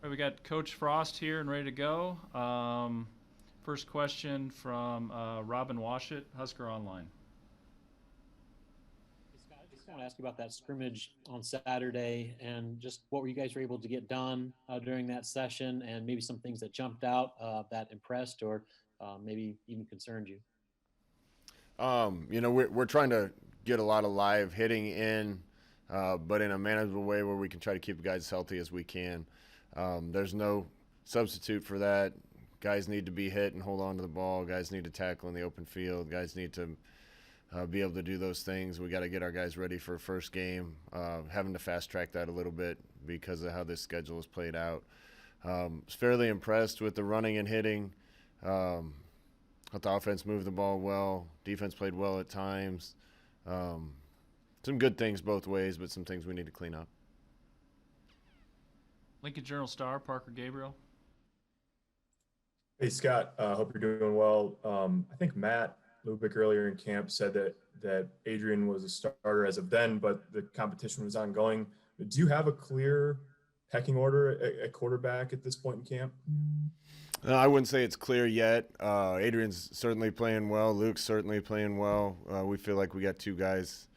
All right, we got Coach Frost here and ready to go. First question from Robin Washut, Husker Online. Hey, Scott, I just want to ask you about that scrimmage on Saturday and just what were you guys were able to get done during that session, and maybe some things that jumped out that impressed or maybe even concerned you. We're trying to get a lot of live hitting in, but in a manageable way where we can try to keep the guys as healthy as we can. There's no substitute for that. Guys need to be hit and hold on to the ball. Guys need to tackle in the open field. Guys need to be able to do those things. We got to get our guys ready for first game. Having to fast track that a little bit because of how this schedule is played out. Was fairly impressed with the running and hitting. Thought the offense moved the ball well. Defense played well at times. Some good things both ways, but some things we need to clean up. Lincoln Journal-Star, Parker Gabriel. Hey, Scott, hope you're doing well. I think Matt Lubick earlier in camp said that Adrian was a starter as of then, but the competition was ongoing. Do you have a clear pecking order at quarterback at this point in camp? I wouldn't say it's clear yet. Adrian's certainly playing well. Luke's certainly playing well. We feel like we got two guys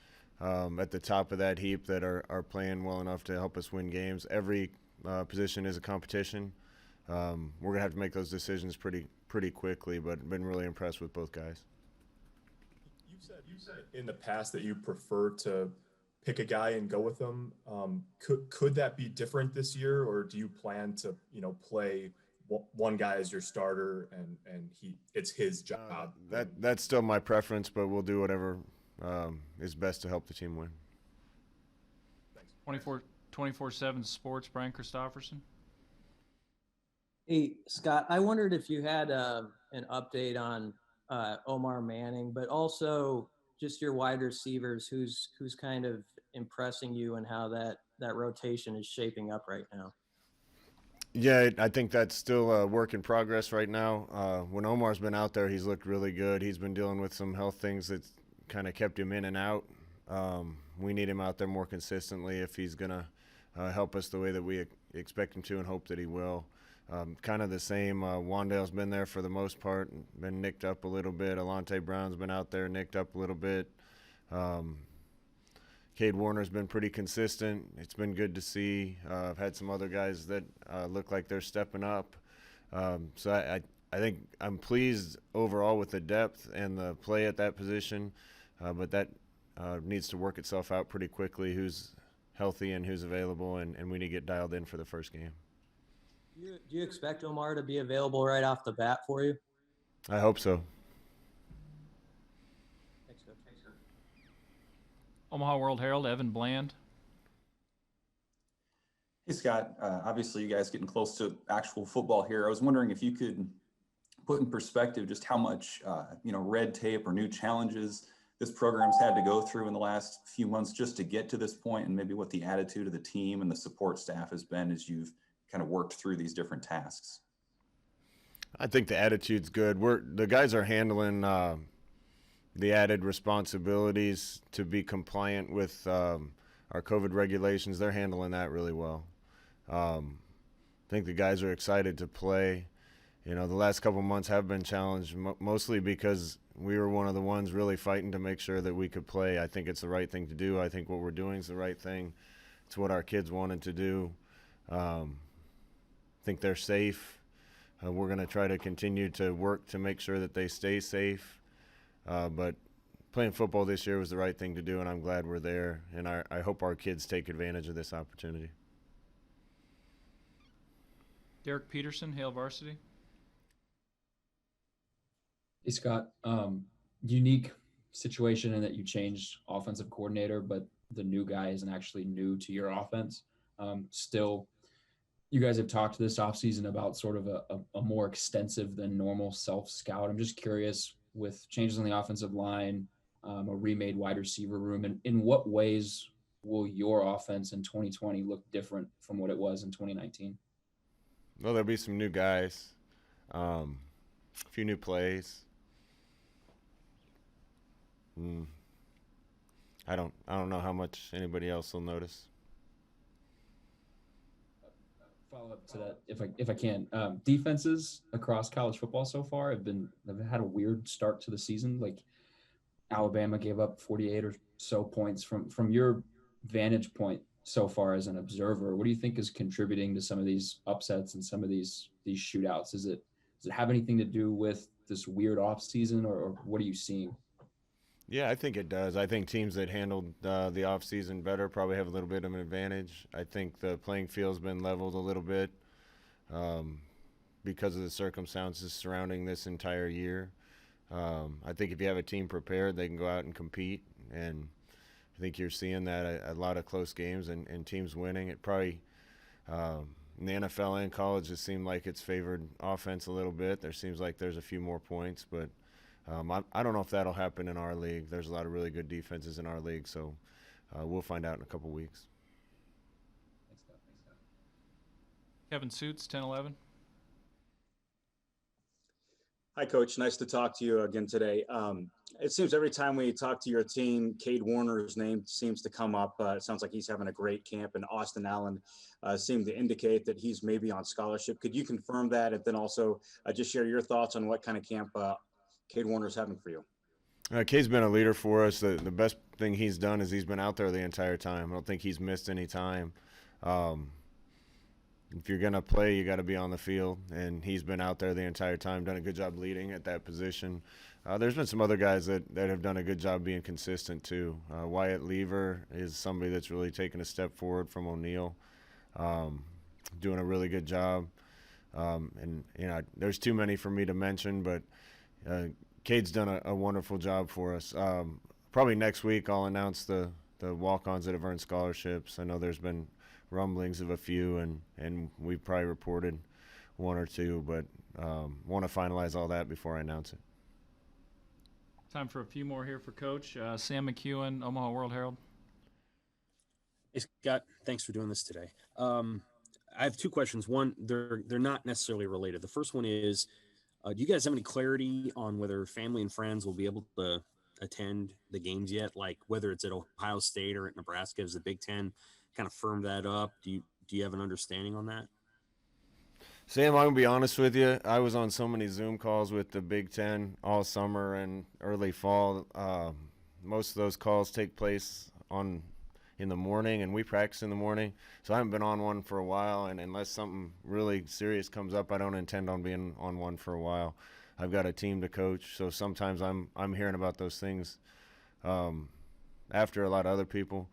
at the top of that heap that are playing well enough to help us win games. Every position is a competition. We're going to have to make those decisions pretty quickly, but been really impressed with both guys. You said in the past that you prefer to pick a guy and go with them. Could that be different this year, or do you plan to play one guy as your starter and it's his job? That's still my preference, but we'll do whatever is best to help the team win. Thanks. 24/7 Sports, Brian Christopherson. Hey, Scott, I wondered if you had an update on Omar Manning, but also just your wide receivers, who's kind of impressing you and how that rotation is shaping up right now. Yeah, I think that's still a work in progress right now. When Omar's been out there, he's looked really good. He's been dealing with some health things that kind of kept him in and out. We need him out there more consistently if he's going to help us the way that we expect him to and hope that he will. Kind of the same. Wandale's been there for the most part, been nicked up a little bit. Alante Brown's been out there, nicked up a little bit. Cade Warner's been pretty consistent. It's been good to see. I've had some other guys that look like they're stepping up. So I think I'm pleased overall with the depth and the play at that position, but that needs to work itself out pretty quickly, who's healthy and who's available, and we need to get dialed in for the first game. Do you expect Omar to be available right off the bat for you? I hope so. Thanks, Coach. Omaha World Herald, Evan Bland. Hey, Scott, obviously you guys getting close to actual football here. I was wondering if you could put in perspective just how much, red tape or new challenges this program's had to go through in the last few months just to get to this point, and maybe what the attitude of the team and the support staff has been as you've kind of worked through these different tasks. I think the attitude's good. The guys are handling the added responsibilities to be compliant with our COVID regulations. They're handling that really well. I think the guys are excited to play. The last couple months have been challenged, mostly because we were one of the ones really fighting to make sure that we could play. I think it's the right thing to do. I think what we're doing is the right thing. It's what our kids wanted to do. I think they're safe. We're going to try to continue to work to make sure that they stay safe. But playing football this year was the right thing to do, and I'm glad we're there. And I hope our kids take advantage of this opportunity. Derek Peterson, Hale Varsity. Hey, Scott, unique situation in that you changed offensive coordinator, but the new guy isn't actually new to your offense. Still, you guys have talked this offseason about sort of a more extensive than normal self-scout. I'm just curious, with changes on the offensive line, a remade wide receiver room, and in what ways will your offense in 2020 look different from what it was in 2019? Well, there'll be some new guys, a few new plays. I don't know how much anybody else will notice. follow up to that if I can. Defenses across college football so far have had a weird start to the season. Like Alabama gave up 48 or so points. From your vantage point so far as an observer, what do you think is contributing to some of these upsets and some of these shootouts? Does it have anything to do with this weird off season, or what are you seeing? Yeah, I think it does. I think teams that handled the offseason better probably have a little bit of an advantage. I think the playing field's been leveled a little bit because of the circumstances surrounding this entire year. I think if you have a team prepared, they can go out and compete. And I think you're seeing that a lot of close games and teams winning. It probably, in the NFL and college, it seemed like it's favored offense a little bit. There seems like there's a few more points, but I don't know if that'll happen in our league. There's a lot of really good defenses in our league, so we'll find out in a couple weeks. Thanks, Scott. Kevin Suits, 10-11. Hi, Coach. Nice to talk to you again today. It seems every time we talk to your team, Cade Warner's name seems to come up. It sounds like he's having a great camp, and Austin Allen seemed to indicate that he's maybe on scholarship. Could you confirm that, and then also just share your thoughts on what kind of camp Cade Warner's having for you? Cade's been a leader for us. The best thing he's done is he's been out there the entire time. I don't think he's missed any time. If you're going to play, you got to be on the field, and he's been out there the entire time, done a good job leading at that position. There's been some other guys that have done a good job being consistent too. Wyatt Lever is somebody that's really taken a step forward from O'Neal, doing a really good job. And there's too many for me to mention, but Cade's done a wonderful job for us. Probably next week I'll announce the walk-ons that have earned scholarships. I know there's been rumblings of a few, and we've probably reported one or two, but want to finalize all that before I announce it. Time for a few more here for Coach. Sam McEwen, Omaha World Herald. Hey, Scott, thanks for doing this today. I have two questions. One, they're not necessarily related. The first one is, do you guys have any clarity on whether family and friends will be able to attend the games yet? Like whether it's at Ohio State or at Nebraska, has the Big Ten kind of firmed that up? Do you have an understanding on that? Sam, I'm going to be honest with you. I was on so many Zoom calls with the Big Ten all summer and early fall. Most of those calls take place in the morning, and we practice in the morning. So I haven't been on one for a while, and unless something really serious comes up, I don't intend on being on one for a while. I've got a team to coach, so sometimes I'm hearing about those things after a lot of other people.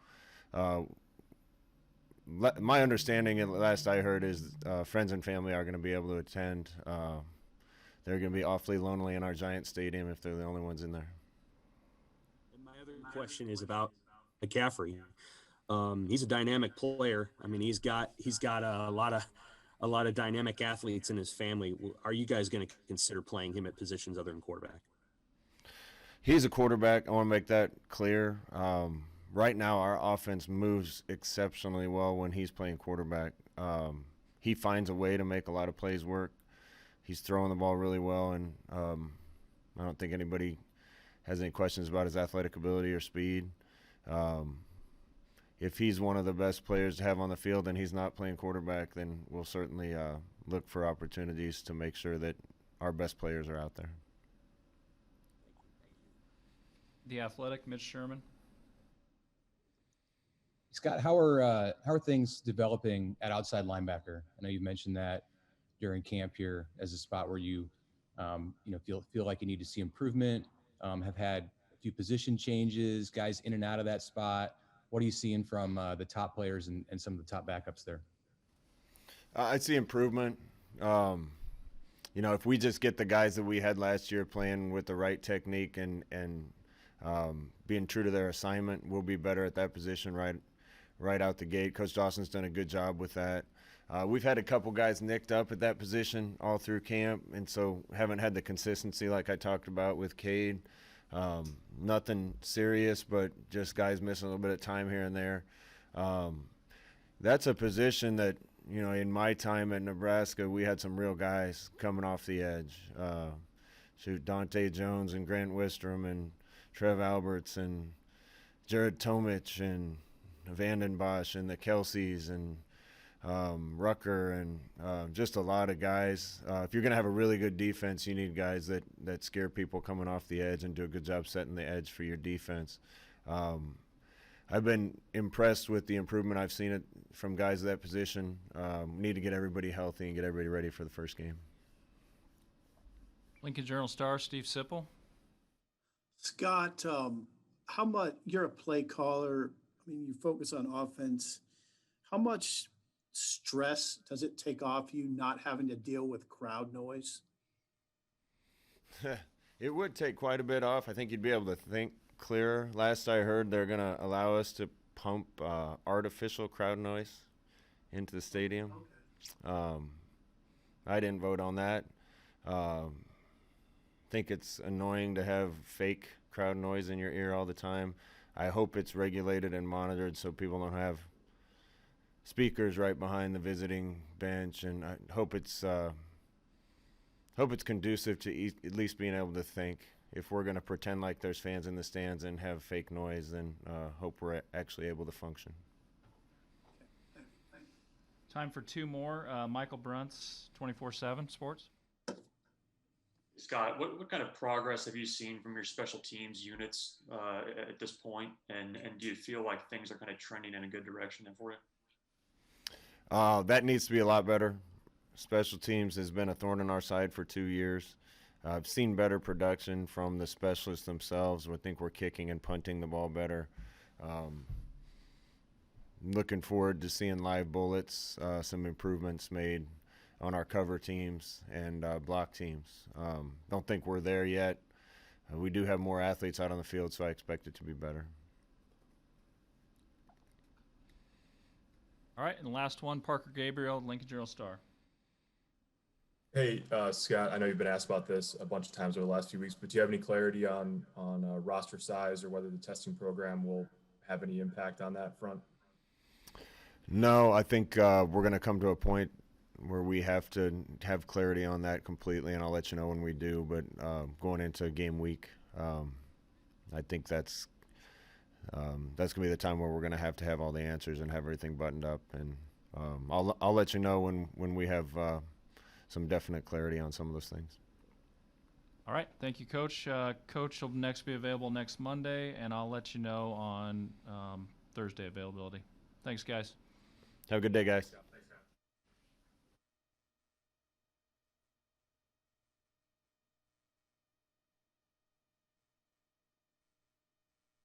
My understanding, and last I heard, is friends and family are going to be able to attend. They're going to be awfully lonely in our giant stadium if they're the only ones in there. And my other question is about McCaffrey. He's a dynamic player. I mean, he's got a lot of dynamic athletes in his family. Are you guys going to consider playing him at positions other than quarterback? He's a quarterback. I want to make that clear. Right now, our offense moves exceptionally well when he's playing quarterback. He finds a way to make a lot of plays work. He's throwing the ball really well, and I don't think anybody has any questions about his athletic ability or speed. If he's one of the best players to have on the field and he's not playing quarterback, then we'll certainly look for opportunities to make sure that our best players are out there. The Athletic, Mitch Sherman. Scott, how are things developing at outside linebacker? I know you mentioned that during camp here as a spot where you feel like you need to see improvement. Have had a few position changes, guys in and out of that spot. What are you seeing from the top players and some of the top backups there? I see improvement. If we just get the guys that we had last year playing with the right technique and being true to their assignment, we'll be better at that position right out the gate. Coach Dawson's done a good job with that. We've had a couple guys nicked up at that position all through camp, and so haven't had the consistency like I talked about with Cade. Nothing serious, but just guys missing a little bit of time here and there. That's a position that, in my time at Nebraska, we had some real guys coming off the edge. Dante Jones and Grant Wistrom and Trev Alberts and Jared Tomich and Vanden Bosch and the Kelseys and Rucker, and just a lot of guys. If you're going to have a really good defense, you need guys that scare people coming off the edge and do a good job setting the edge for your defense. I've been impressed with the improvement I've seen from guys at that position. Need to get everybody healthy and get everybody ready for the first game. Lincoln Journal-Star, Steve Sipple. Scott, how much, you're a play caller. I mean, you focus on offense. How much stress does it take off you not having to deal with crowd noise? It would take quite a bit off. I think you'd be able to think clearer. Last I heard, they're going to allow us to pump artificial crowd noise into the stadium. Okay. I didn't vote on that. Think it's annoying to have fake crowd noise in your ear all the time. I hope it's regulated and monitored so people don't have speakers right behind the visiting bench, and I hope it's conducive to at least being able to think. If we're going to pretend like there's fans in the stands and have fake noise, then hope we're actually able to function. Time for two more. Michael Bruntz, 24/7 Sports. Scott, what kind of progress have you seen from your special teams units at this point? And do you feel like things are kind of trending in a good direction for you? That needs to be a lot better. Special teams has been a thorn in our side for 2 years. I've seen better production from the specialists themselves. I think we're kicking and punting the ball better. Looking forward to seeing live bullets, some improvements made on our cover teams and block teams. Don't think we're there yet. We do have more athletes out on the field, so I expect it to be better. All right, and the last one, Parker Gabriel, Lincoln Journal-Star. Hey, Scott, I know you've been asked about this a bunch of times over the last few weeks, but do you have any clarity on roster size or whether the testing program will have any impact on that front? No, I think we're going to come to a point where we have to have clarity on that completely, and I'll let you know when we do. But going into game week, I think that's going to be the time where we're going to have all the answers and have everything buttoned up. And I'll let you know when we have some definite clarity on some of those things. All right, thank you, Coach. Coach will next be available next Monday, and I'll let you know on Thursday availability. Thanks, guys. Have a good day, guys.